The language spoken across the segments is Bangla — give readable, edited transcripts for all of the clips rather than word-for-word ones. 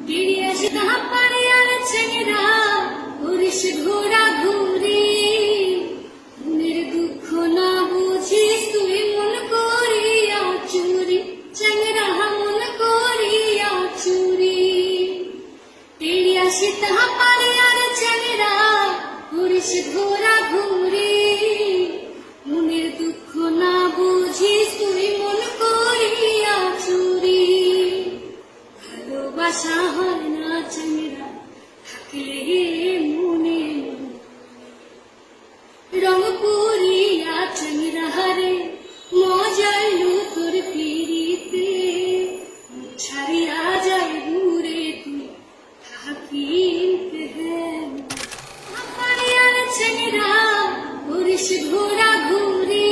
বেরিয়ে আসি তাহা পারে আর ছেলেরা করিস ঘোরা ঘুরি মনের দুঃখ না বুঝিস তুই মন করিয়া চুরি চ্যাংরা মন করিয়া চুরি বেরিয়ে আসি তাহা পারে আর ছেলেরা করিস ঘোরা ঘুরি মনের দুঃখ না বুঝিস তুই মন করিয়া চুরি ভালোবাসা হয় না চ্যাংরা থাকলে মনে রং পুরিয়া চ্যাংরা হারে মজাইলো তোর পিড়িতে ছাড়িয়া যায় দূরে তুই থাকিতে আর চ্যাংরা করিস ঘোরা ঘুরি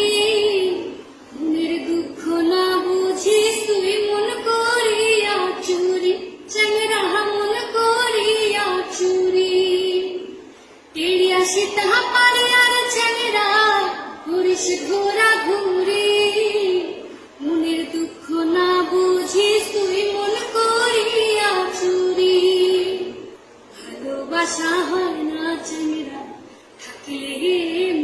মনের দুঃখ না বুঝিস তুই মন করিয়া চুরি চ্যাংরা মন করিয়া চুরি তেড়ি আসি তাহা পারে আর চ্যাংরা করিস ঘোরা ঘুরি মনের দুঃখ না বুঝিস তুই মন করিয়া চুরি ভালোবাসা হয় না চ্যাংরা থাকলে